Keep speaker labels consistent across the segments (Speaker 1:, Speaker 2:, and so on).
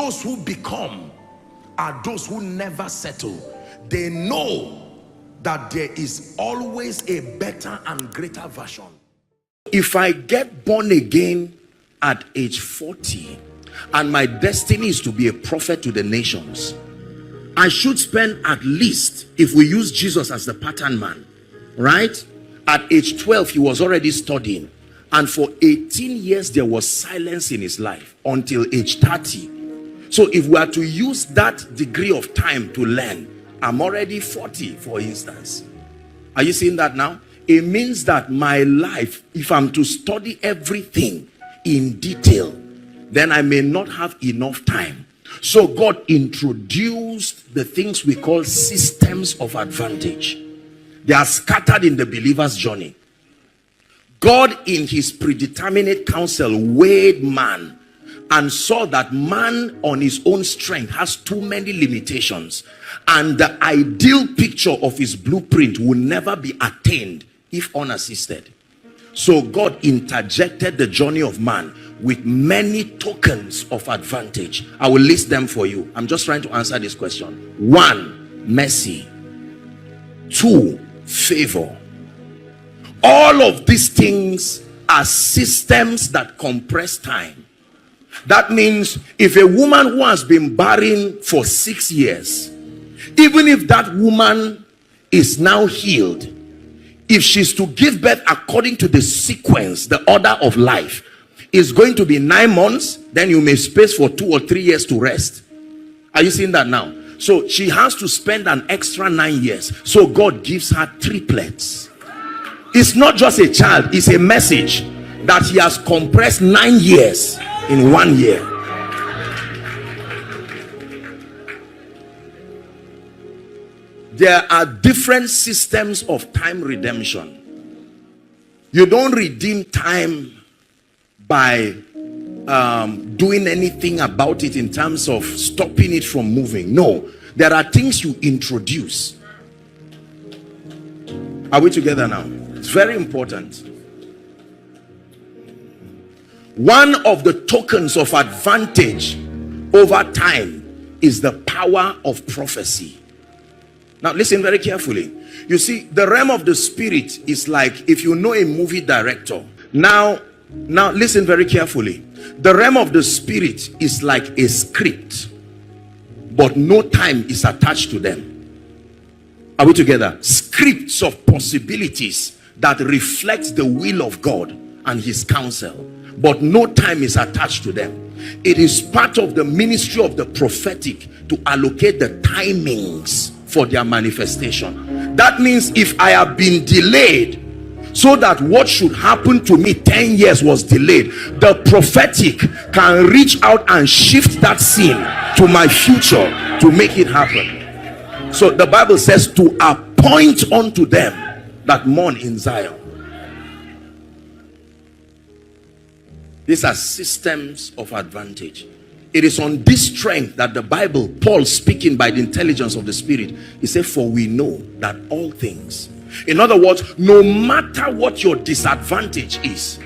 Speaker 1: those who become are those who never settle. They know that there is always a better and greater version. If I get born again at age 40 and my destiny is to be a prophet to the nations, I should spend at least, if we use Jesus as the pattern man, right? At age 12, he was already studying. And for 18 years, there was silence in his life until age 30. So if we are to use that degree of time to learn, I'm already 40, for instance. Are you seeing that now? It means that my life, if I'm to study everything in detail, then I may not have enough time. So God introduced the things we call systems of advantage. They are scattered in the believer's journey. God in his predeterminate counsel weighed man and saw that man on his own strength has too many limitations, and the ideal picture of his blueprint will never be attained if unassisted. So God interjected the journey of man with many tokens of advantage. I will list them for you. I'm just trying to answer this question. 1, mercy. 2, favor. All of these things are systems that compress time. That means if a woman who has been barren for 6 years, even if that woman is now healed, if she's to give birth according to the sequence, the order of life, is going to be 9 months, then you may space for 2 or 3 years to rest. Are you seeing that now? So she has to spend an extra 9 years. So God gives her triplets. It's not just a child, it's a message that he has compressed 9 years in 1 year. There are different systems of time redemption. You don't redeem time by doing anything about it in terms of stopping it from moving. No, there are things you introduce. Are we together now? It's very important. One of the tokens of advantage over time is the power of prophecy. Now listen very carefully. You see, the realm of the spirit is like, if you know a movie director. Now listen very carefully. The realm of the spirit is like a script, but no time is attached to them. Are we together? Scripts of possibilities that reflect the will of God and his counsel, but no time is attached to them. It is part of the ministry of the prophetic to allocate the timings for their manifestation. That means if I have been delayed so that what should happen to me 10 years was delayed, the prophetic can reach out and shift that scene to my future to make it happen. So the Bible says to appoint unto them that mourn in Zion. These are systems of advantage. It is on this strength that the Bible, Paul speaking by the intelligence of the Spirit, he said, for we know that all things. In other words, no matter what your disadvantage is,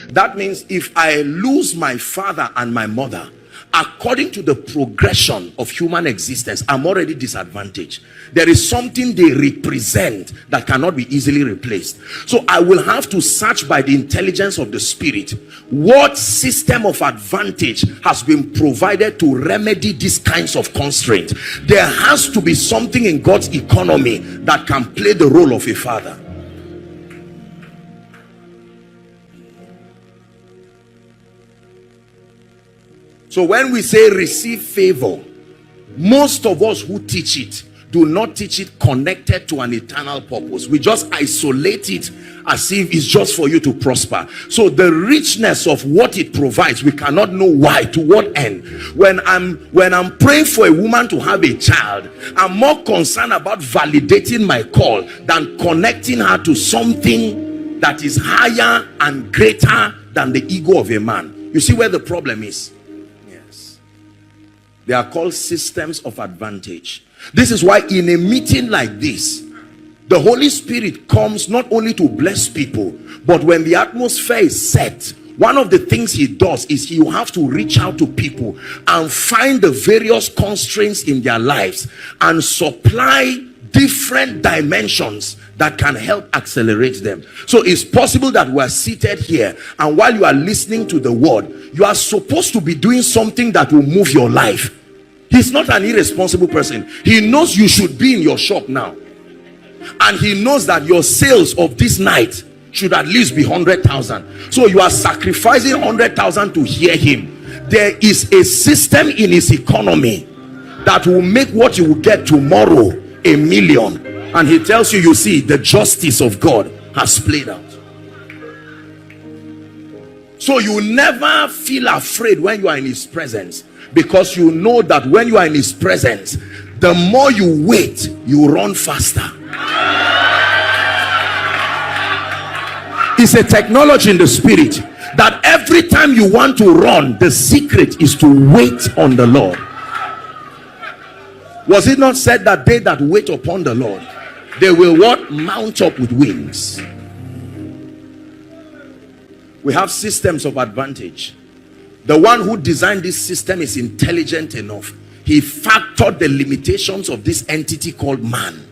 Speaker 1: that means if I lose my father and my mother, according to the progression of human existence, I'm already disadvantaged. There is something they represent that cannot be easily replaced. So I will have to search by the intelligence of the Spirit what system of advantage has been provided to remedy these kinds of constraints. There has to be something in God's economy that can play the role of a father. So when we say receive favor, most of us who teach it do not teach it connected to an eternal purpose. We just isolate it as if it's just for you to prosper. So the richness of what it provides, we cannot know why, to what end. When I'm praying for a woman to have a child, I'm more concerned about validating my call than connecting her to something that is higher and greater than the ego of a man. You see where the problem is? They are called systems of advantage. This is why in a meeting like this, the Holy Spirit comes not only to bless people, but when the atmosphere is set, one of the things he does is you have to reach out to people and find the various constraints in their lives and supply different dimensions that can help accelerate them. So it's possible that we are seated here, and while you are listening to the word, you are supposed to be doing something that will move your life. He's not an irresponsible person. He knows you should be in your shop now, and he knows that your sales of this night should at least be 100,000. So you are sacrificing 100,000 to hear him. There is a system in his economy that will make what you will get tomorrow 1 million. And he tells you, you see, the justice of God has played out. So you never feel afraid when you are in his presence, because you know that when you are in his presence, the more you wait, you run faster. It's a technology in the spirit that every time you want to run, the secret is to wait on the Lord. Was it not said that they that wait upon the Lord, they will what? Mount up with wings. We have systems of advantage. The one who designed this system is intelligent enough. He factored the limitations of this entity called man.